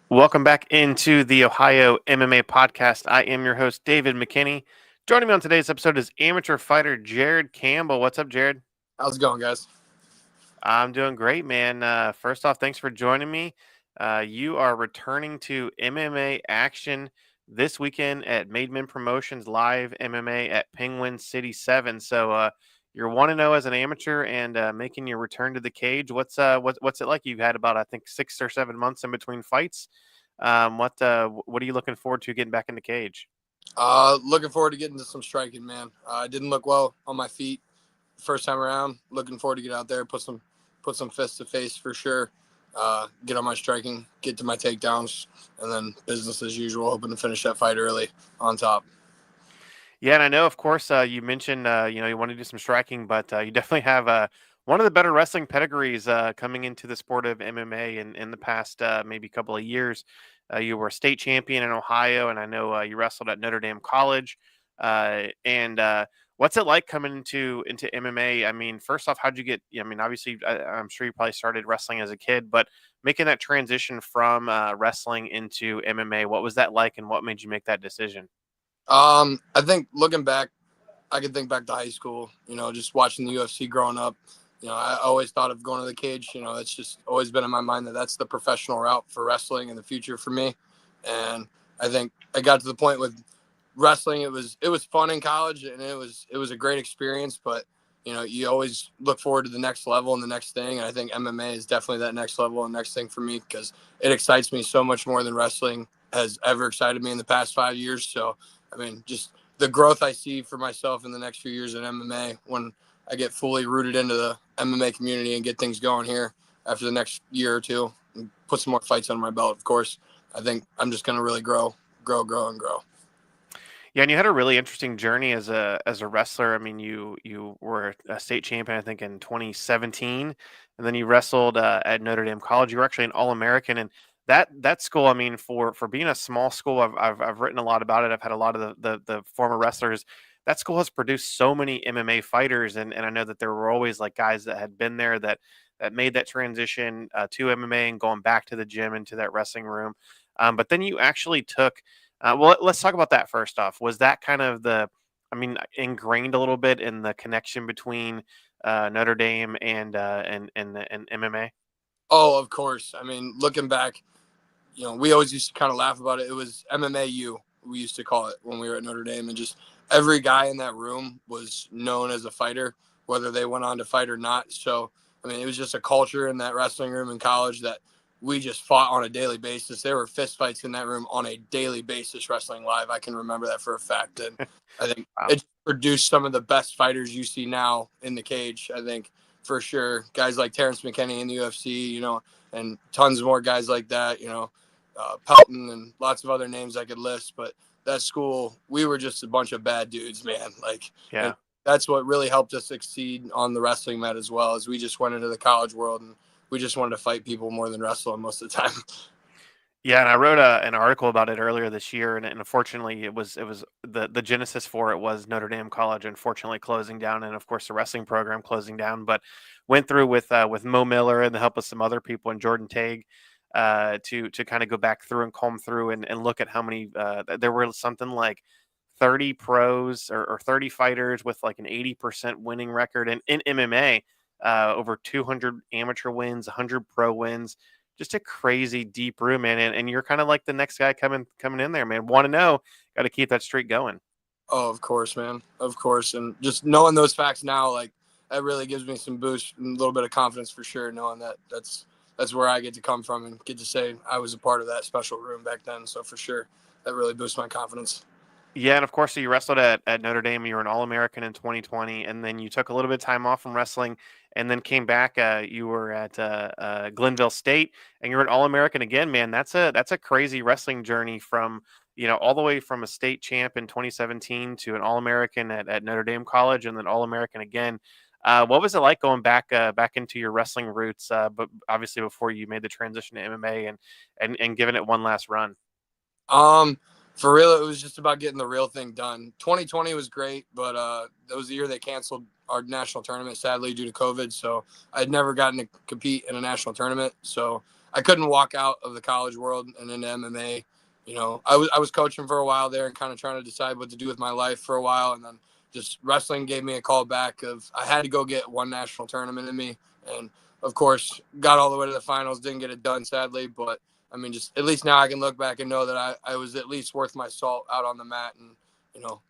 Welcome back into the Ohio MMA podcast. I am your host, David McKinney. Joining me on today's episode is amateur fighter Jared Campbell. What's up, Jared? How's it going, guys? I'm doing great, man. First off, thanks for joining me. You are returning to MMA action this weekend at Made Men Promotions Live MMA at Penguin City 7. So you're 1-0 as an amateur and making your return to the cage. What's it like? You've had about, I think, 6 or 7 months in between fights. What are you looking forward to getting back in the cage? Looking forward to getting to some striking, man. I didn't look well on my feet first time around. Looking forward to get out there, put some fists to face for sure. Get on my striking, get to my takedowns, and then business as usual. Hoping to finish that fight early on top. Yeah, and I know, of course, you mentioned you want to do some striking, but you definitely have one of the better wrestling pedigrees coming into the sport of MMA in the past maybe couple of years. You were a state champion in Ohio, and I know you wrestled at Notre Dame College. And what's it like coming into MMA? I mean, first off, how'd you get? I mean, obviously, I'm sure you probably started wrestling as a kid, but making that transition from wrestling into MMA, what was that like, and what made you make that decision? I think looking back, I can think back to high school. Just watching the UFC growing up. I always thought of going to the cage. It's just always been in my mind that that's the professional route for wrestling in the future for me. And I think I got to the point with wrestling. It was fun in college, and it was a great experience. But you always look forward to the next level and the next thing. And I think MMA is definitely that next level and next thing for me because it excites me so much more than wrestling has ever excited me in the past 5 years. So I mean, just the growth I see for myself in the next few years in MMA when I get fully rooted into the MMA community and get things going here after the next year or two and put some more fights under my belt, of course. I think I'm just going to really grow, and grow. Yeah, and you had a really interesting journey as a wrestler. I mean, you were a state champion, I think, in 2017, and then you wrestled at Notre Dame College. You were actually an All-American, and that school. I mean, for being a small school, I've written a lot about it. I've had a lot of the former wrestlers. That school has produced so many MMA fighters, and I know that there were always like guys that had been there that made that transition to MMA and going back to the gym into that wrestling room. But then you actually took let's talk about that first off. Was that kind of ingrained a little bit in the connection between Notre Dame and MMA? Oh, of course. I mean, looking back, we always used to kind of laugh about it. It was MMAU, we used to call it when we were at Notre Dame. And just every guy in that room was known as a fighter, whether they went on to fight or not. So, I mean, it was just a culture in that wrestling room in college that we just fought on a daily basis. There were fist fights in that room on a daily basis, wrestling live. I can remember that for a fact. And I think Wow. it produced some of the best fighters you see now in the cage. I think for sure, guys like Terrence McKinney in the UFC, and tons more guys like that, Pelton and lots of other names I could list. But that school, we were just a bunch of bad dudes, man. And Yeah. that's what really helped us succeed on the wrestling mat as well, as we just went into the college world and we just wanted to fight people more than wrestle them most of the time. Yeah, and I wrote an article about it earlier this year, and unfortunately, it was the genesis for it was Notre Dame College, unfortunately closing down, and of course the wrestling program closing down. But went through with Mo Miller and the help of some other people and Jordan Tague to kind of go back through and comb through and look at how many there were something like 30 pros or 30 fighters with like an 80% winning record in MMA, over 200 amateur wins, 100 pro wins, just a crazy deep room, man. And you're kind of like the next guy coming in there, man. Want to know, got to keep that streak going. Oh, of course, man. Of course. And just knowing those facts now, like that really gives me some boost and a little bit of confidence for sure, knowing that that's where I get to come from and get to say I was a part of that special room back then. So for sure, that really boosts my confidence. Yeah, and of course, so you wrestled at Notre Dame. You were an All-American in 2020, and then you took a little bit of time off from wrestling, and then came back. You were at Glenville State, and you're an All-American again, man. That's a crazy wrestling journey from all the way from a state champ in 2017 to an All-American at Notre Dame College, and then All-American again. What was it like going back into your wrestling roots? But obviously before you made the transition to MMA and giving it one last run. Um, for real, it was just about getting the real thing done. 2020 was great, but that was the year they canceled our national tournament, sadly, due to COVID. So I'd never gotten to compete in a national tournament. So I couldn't walk out of the college world and into MMA. I was coaching for a while there and kind of trying to decide what to do with my life for a while, and then just wrestling gave me a call back of I had to go get one national tournament in me, and of course got all the way to the finals, didn't get it done sadly, but I mean, just at least now I can look back and know that I was at least worth my salt out on the mat, and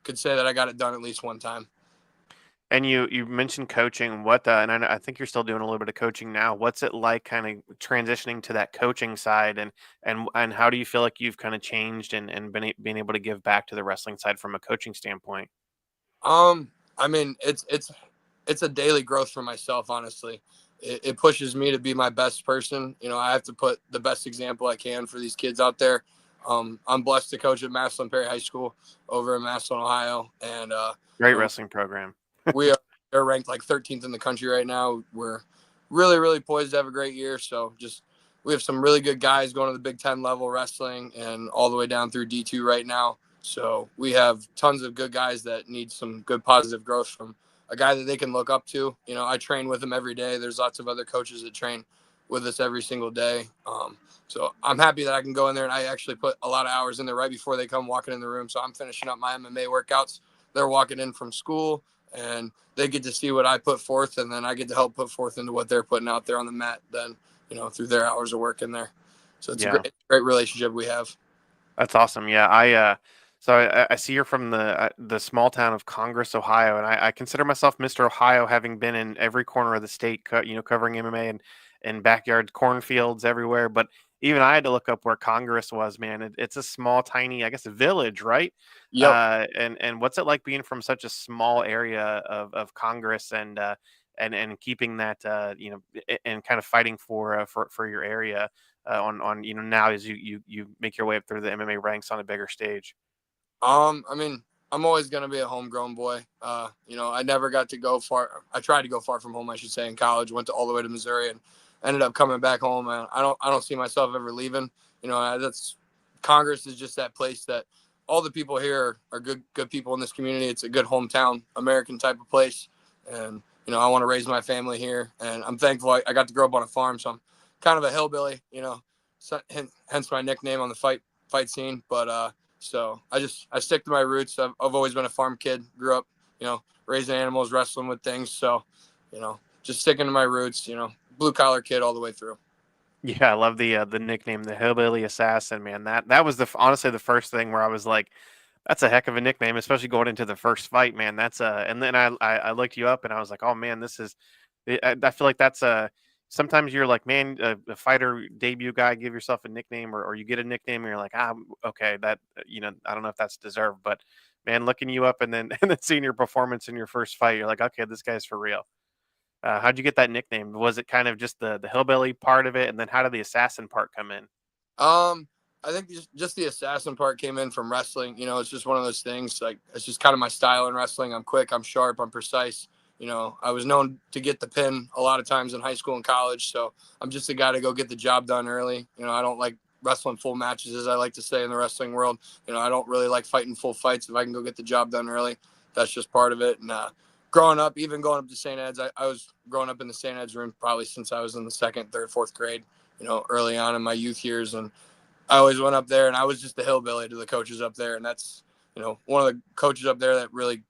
could say that I got it done at least one time. And you mentioned coaching. What and I think you're still doing a little bit of coaching now. What's it like, kind of transitioning to that coaching side, and how do you feel like you've kind of changed and been able to give back to the wrestling side from a coaching standpoint? I mean, it's a daily growth for myself, honestly. It pushes me to be my best person. I have to put the best example I can for these kids out there. I'm blessed to coach at Massillon Perry High School over in Massillon, Ohio, and Great you know, wrestling program. we are ranked like 13th in the country right now. We're really, really poised to have a great year. So we have some really good guys going to the Big Ten level wrestling and all the way down through D2 right now. So we have tons of good guys that need some good positive growth from a guy that they can look up to. I train with him every day. There's lots of other coaches that train with us every single day. So I'm happy that I can go in there, and I actually put a lot of hours in there right before they come walking in the room. So I'm finishing up my MMA workouts. They're walking in from school, and they get to see what I put forth, and then I get to help put forth into what they're putting out there on the mat then, through their hours of work in there. So it's a Yeah. great relationship we have. That's awesome. Yeah, I see you're from the small town of Congress, Ohio, and I consider myself Mr. Ohio, having been in every corner of the state, covering MMA and backyard cornfields everywhere. But even I had to look up where Congress was, man. It's a small, tiny, I guess, a village, right? Yep. And what's it like being from such a small area of Congress and keeping that and kind of fighting for your area on now as you make your way up through the MMA ranks on a bigger stage? I mean, I'm always gonna be a homegrown boy. I never got to go far. I tried to go far from home, I should say, in college. Went to all the way to Missouri and ended up coming back home. And I don't see myself ever leaving. That's Congress is just that place that all the people here are good people in this community. It's a good hometown American type of place, and I want to raise my family here. And I'm thankful I got to grow up on a farm, so I'm kind of a hillbilly. So, hence my nickname on the fight scene. But so I stick to my roots. I've always been a farm kid. Grew up, raising animals, wrestling with things. So, just sticking to my roots. Blue collar kid all the way through. Yeah, I love the nickname, the Hillbilly Assassin, man. That was honestly the first thing where I was like, that's a heck of a nickname, especially going into the first fight, man. And then I looked you up and I was like, oh man, this is. I feel like that's a. Sometimes you're like, man, a fighter debut guy, give yourself a nickname, or you get a nickname, and you're like, okay, that I don't know if that's deserved, but man, looking you up and then and then seeing your performance in your first fight, you're like, okay, this guy's for real. How'd you get that nickname? Was it kind of just the hillbilly part of it, and then how did the assassin part come in? Um, I think just the assassin part came in from wrestling. It's just one of those things. Like it's just kind of my style in wrestling. I'm quick, I'm sharp, I'm precise. I was known to get the pin a lot of times in high school and college. So I'm just a guy to go get the job done early. I don't like wrestling full matches, as I like to say in the wrestling world. I don't really like fighting full fights. If I can go get the job done early, that's just part of it. And growing up, even going up to St. Ed's, I was growing up in the St. Ed's room probably since I was in the second, third, fourth grade. Early on in my youth years, and I always went up there, and I was just the hillbilly to the coaches up there. And that's, one of the coaches up there that really,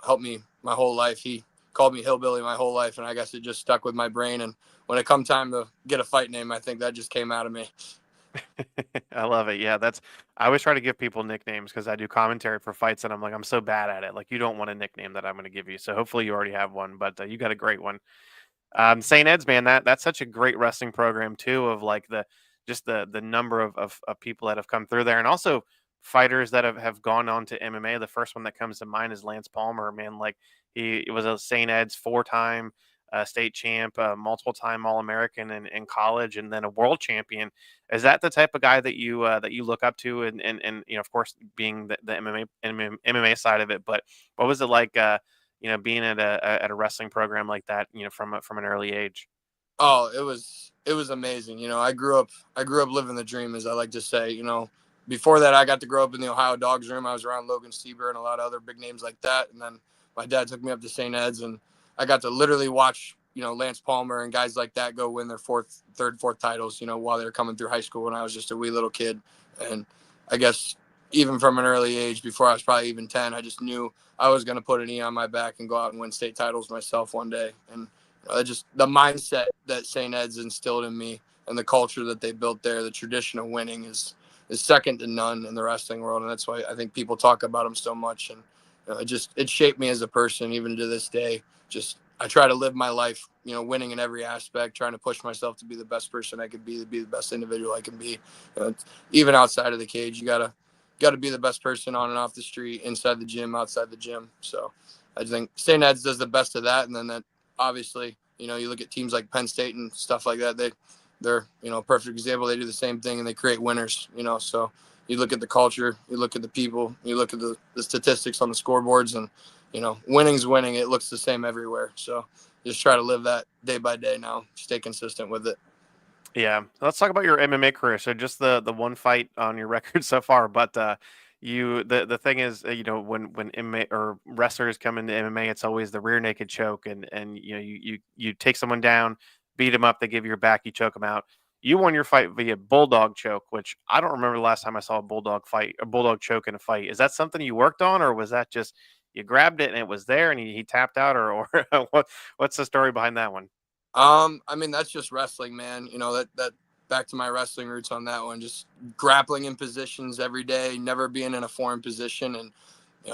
helped me my whole life. He called me hillbilly my whole life, and I guess it just stuck with my brain. And when it come time to get a fight name, I think that just came out of me. I love it. Yeah, I always try to give people nicknames because I do commentary for fights, and I'm like, I'm so bad at it. Like, you don't want a nickname that I'm going to give you. So hopefully you already have one, but you got a great one. St. Ed's, man, that's such a great wrestling program too. Of like the number of people that have come through there, and also fighters that have gone on to MMA. The first one that comes to mind is Lance Palmer. Man, like he was a St. Ed's 4-time state champ, multiple time All-American in college, and then a world champion. Is that the type of guy that you look up to? And of course, being the MMA side of it, but what was it like? Being at a wrestling program like that, from an early age. Oh, it was amazing. I grew up living the dream, as I like to say. Before that, I got to grow up in the Ohio Dogs room. I was around Logan Stieber and a lot of other big names like that. And then my dad took me up to St. Ed's, and I got to literally watch Lance Palmer and guys like that go win their third, fourth titles, while they were coming through high school when I was just a wee little kid. And I guess even from an early age, before I was probably even 10, I just knew I was going to put an E on my back and go out and win state titles myself one day. And just the mindset that St. Ed's instilled in me and the culture that they built there, the tradition of winning is second to none in the wrestling world. And that's why I think people talk about them so much. And it shaped me as a person, even to this day. Just I try to live my life, winning in every aspect, trying to push myself to be the best person I could be, to be the best individual I can be. Even outside of the cage, you gotta be the best person on and off the street, inside the gym, outside the gym. So I think St. Ed's does the best of that. And then that obviously, you look at teams like Penn State and stuff like that. They're a perfect example. They do the same thing and they create winners. So you look at the culture, you look at the people, you look at the statistics on the scoreboards, and winning's winning. It looks the same everywhere. So just try to live that day by day now. Stay consistent with it. Yeah, let's talk about your MMA career. So just the one fight on your record so far, but the thing is, when MMA or wrestlers come into MMA, it's always the rear naked choke, and you take someone down, beat them up, they give you your back, you choke them out. You won your fight via bulldog choke, which I don't remember the last time I saw a bulldog choke in a fight. Is that something you worked on, or was that just you grabbed it and it was there and he tapped out, or what's the story behind that one? I mean, that's just wrestling, man. That back to my wrestling roots on that one, just grappling in positions every day, never being in a foreign position. And,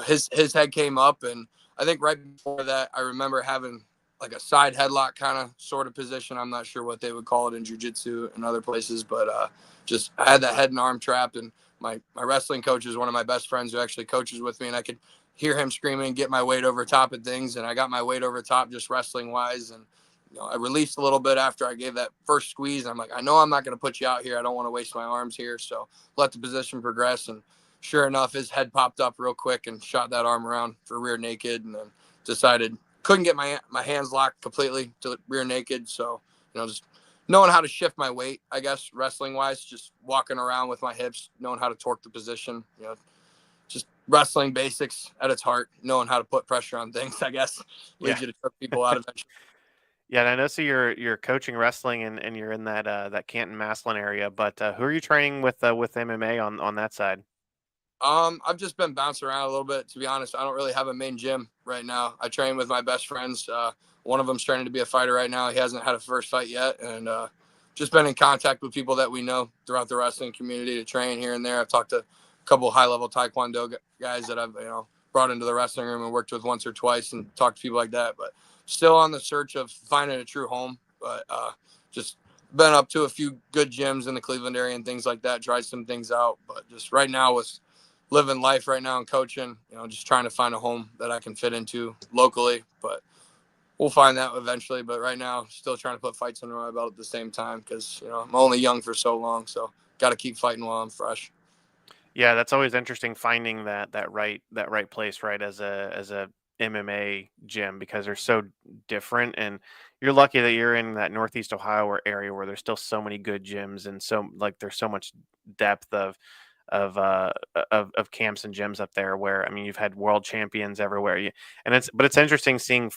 his head came up. And I think right before that, I remember having like a side headlock kind of sort of position. I'm not sure what they would call it in jiu-jitsu and other places, but just I had that head and arm trapped. And my wrestling coach is one of my best friends who actually coaches with me. And I could hear him screaming, get my weight over top of things. And I got my weight over top just wrestling wise. And I released a little bit after I gave that first squeeze. I'm like, I know I'm not going to put you out here. I don't want to waste my arms here. So let the position progress. And sure enough, his head popped up real quick and shot that arm around for rear naked. And then decided couldn't get my hands locked completely to rear naked. So, just knowing how to shift my weight, I guess, wrestling wise, just walking around with my hips, knowing how to torque the position, just wrestling basics at its heart, knowing how to put pressure on things, I guess, Yeah. leads you to choke people out eventually. Yeah, and I know so you're coaching wrestling and you're in that Canton Maslin area, but who are you training with MMA on that side? I've just been bouncing around a little bit, to be honest. I don't really have a main gym right now. I train with my best friends. One of them's training to be a fighter right now. He hasn't had a first fight yet, and just been in contact with people that we know throughout the wrestling community to train here and there. I've talked to a couple high-level Taekwondo guys that I've brought into the wrestling room and worked with once or twice, and talked to people like that. But still on the search of finding a true home. But just been up to a few good gyms in the Cleveland area and things like that. Tried some things out, but just right now was living life right now and coaching, just trying to find a home that I can fit into locally, but we'll find that eventually. But right now, still trying to put fights under my belt at the same time because, I'm only young for so long. So got to keep fighting while I'm fresh. Yeah, that's always interesting finding that right place, right, as a MMA gym because they're so different, and you're lucky that you're in that Northeast Ohio area where there's still so many good gyms and so like there's so much depth of camps and gyms up there where I mean you've had world champions everywhere. And it's interesting seeing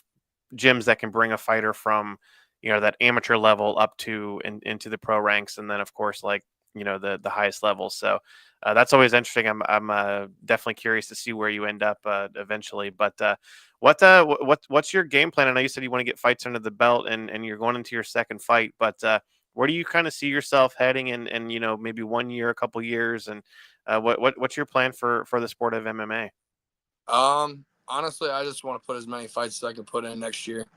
gyms that can bring a fighter from that amateur level up to into the pro ranks, and then of course like the highest levels. So that's always interesting. I'm definitely curious to see where you end up eventually. But what's your game plan? I know you said you want to get fights under the belt, and you're going into your second fight. But where do you kind of see yourself heading in maybe 1 year, a couple years, and what's your plan for the sport of MMA? Honestly, I just want to put as many fights as I can put in next year.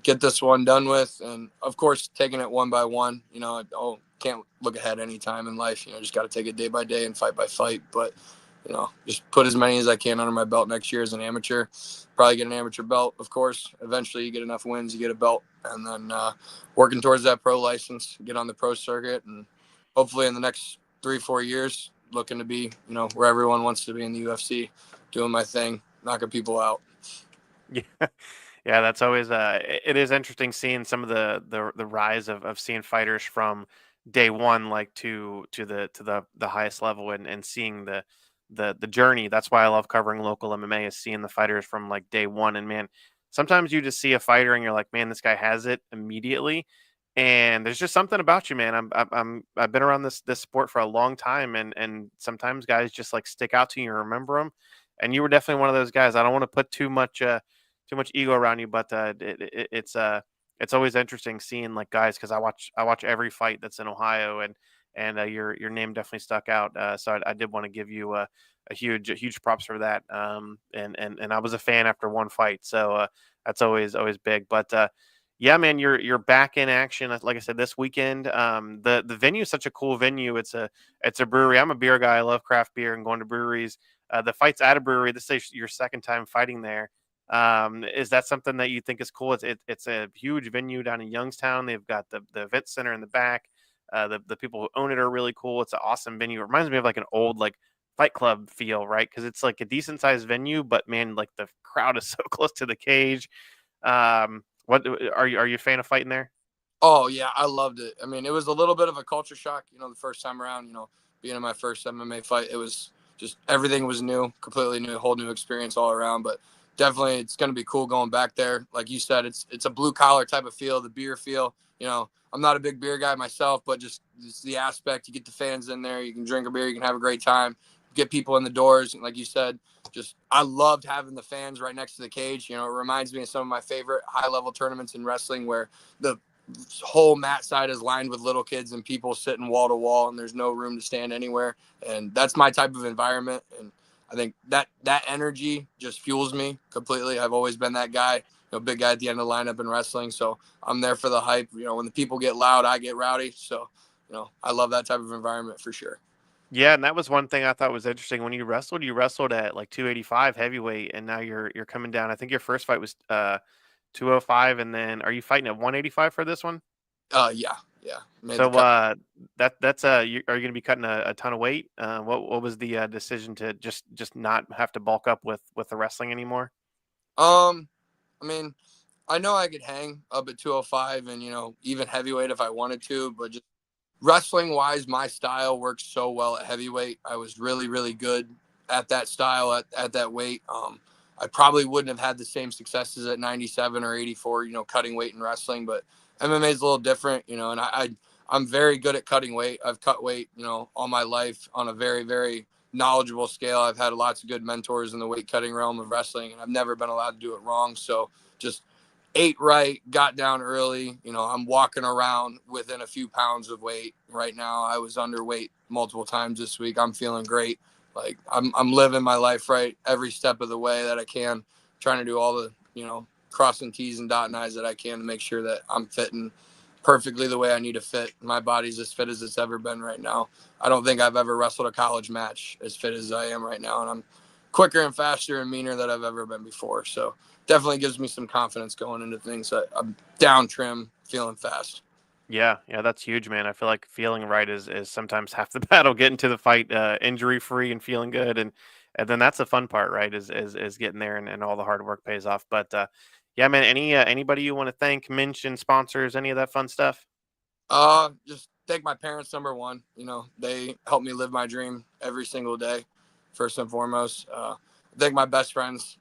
Get this one done with, and of course, taking it one by one. I can't look ahead any time in life. Just got to take it day by day and fight by fight. But just put as many as I can under my belt next year as an amateur. Probably get an amateur belt, of course. Eventually, you get enough wins, you get a belt, and then working towards that pro license, get on the pro circuit, and hopefully in the next 3-4 years, looking to be where everyone wants to be in the UFC, doing my thing, knocking people out. Yeah, yeah, that's always it is interesting seeing some of the rise of seeing fighters from day one like to the highest level and seeing the journey. That's why I love covering local MMA is seeing the fighters from like day one. And man, sometimes you just see a fighter and you're like, man, this guy has it immediately. And there's just something about you, man. I've been around this sport for a long time, and sometimes guys just like stick out to you and remember them. And you were definitely one of those guys. I don't want to put too much ego around you, but it's always interesting seeing like guys, because I watch every fight that's in Ohio, and your name definitely stuck out. So I did want to give you a huge props for that. And I was a fan after one fight, so that's always big. But yeah, man, you're back in action. Like I said, this weekend. The venue is such a cool venue. It's a brewery. I'm a beer guy. I love craft beer and going to breweries. The fight's at a brewery. This is your second time fighting there. Is that something that you think is cool? It's a huge venue down in Youngstown. They've got the event center in the back. The people who own it are really cool. It's an awesome venue. It reminds me of like an old like Fight Club feel, right? Because it's like a decent sized venue, but man, like the crowd is so close to the cage. What are you a fan of fighting there? Oh yeah, I loved it. I mean, it was a little bit of a culture shock, the first time around. Being in my first MMA fight, it was just everything was new, completely new, whole new experience all around. But definitely, it's going to be cool going back there. Like you said, it's a blue collar type of feel, the beer feel. I'm not a big beer guy myself, but just the aspect. You get the fans in there, you can drink a beer, you can have a great time, get people in the doors, and like you said, just I loved having the fans right next to the cage. It reminds me of some of my favorite high level tournaments in wrestling where the whole mat side is lined with little kids and people sitting wall to wall and there's no room to stand anywhere. And that's my type of environment. And I think that energy just fuels me completely. I've always been that guy, big guy at the end of the lineup in wrestling. So I'm there for the hype. When the people get loud, I get rowdy. So, I love that type of environment for sure. Yeah, and that was one thing I thought was interesting. When you wrestled at like 285 heavyweight, and now you're coming down. I think your first fight was 205, and then are you fighting at 185 for this one? Yeah. Made the So cut. are you going to be cutting a ton of weight? What was the decision to just not have to bulk up with the wrestling anymore? Um, I mean, I know I could hang up at 205 and, even heavyweight if I wanted to, but just wrestling wise, my style works so well at heavyweight. I was really, really good at that style at that weight. I probably wouldn't have had the same successes at 97 or 84, cutting weight in wrestling, but MMA is a little different, and I'm very good at cutting weight. I've cut weight, all my life on a very, very knowledgeable scale. I've had lots of good mentors in the weight cutting realm of wrestling, and I've never been allowed to do it wrong. So just ate right, got down early. I'm walking around within a few pounds of weight right now. I was underweight multiple times this week. I'm feeling great. Like I'm living my life right every step of the way that I can, trying to do all the, crossing T's and dotting I's that I can to make sure that I'm fitting perfectly the way I need to fit. My body's as fit as it's ever been right now. I don't think I've ever wrestled a college match as fit as I am right now. And I'm quicker and faster and meaner than I've ever been before. So definitely gives me some confidence going into things. I'm down trim, feeling fast. Yeah, that's huge, man. I feel like feeling right is sometimes half the battle. Getting to the fight injury free and feeling good, and then that's the fun part, right? Is getting there, and all the hard work pays off. But yeah, man. Anybody you want to thank, mention, sponsors, any of that fun stuff? Just thank my parents, number one. They help me live my dream every single day, first and foremost. Thank my best friends,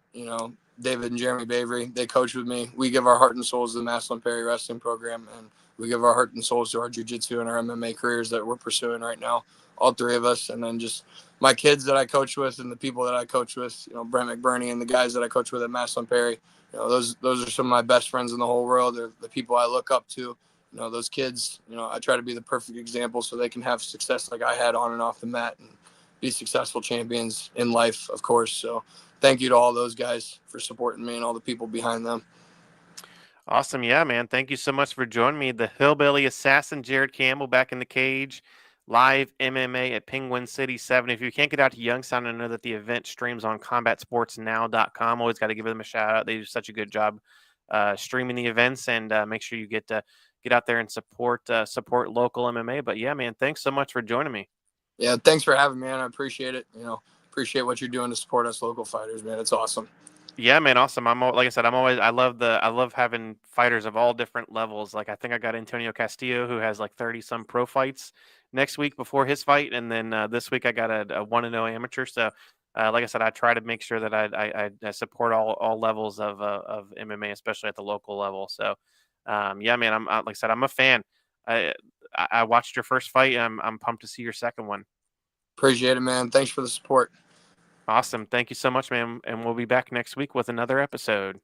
David and Jeremy Bavery. They coach with me. We give our heart and souls to the Maslin Perry Wrestling Program, and we give our heart and souls to our jiu-jitsu and our MMA careers that we're pursuing right now, all three of us. And then just my kids that I coach with and the people that I coach with, Brent McBurney and the guys that I coach with at Maslin Perry. Those are some of my best friends in the whole world. They're the people I look up to. Those kids, I try to be the perfect example so they can have success like I had on and off the mat and be successful champions in life, of course. So thank you to all those guys for supporting me and all the people behind them. Awesome. Yeah, man. Thank you so much for joining me. The Hillbilly Assassin, Jared Campbell, back in the cage, live MMA at Penguin City 7. If you can't get out to Youngstown, I know that the event streams on combatsportsnow.com. Always got to give them a shout out. They do such a good job streaming the events, and make sure you get out there and support local MMA. But yeah, man, thanks so much for joining me. Yeah, thanks for having me, man. I appreciate it. Appreciate what you're doing to support us local fighters, man. It's awesome. Yeah, man, awesome. Like I said, I love having fighters of all different levels. Like I think I got Antonio Castillo, who has like 30 some pro fights next week before his fight, and then this week I got a 1-0 amateur. So like I said, I try to make sure that I support all levels of MMA, especially at the local level. So, yeah, man, like I said, I'm a fan. I I watched your first fight. I'm pumped to see your second one. Appreciate it, man. Thanks for the support. Awesome. Thank you so much, man. And we'll be back next week with another episode.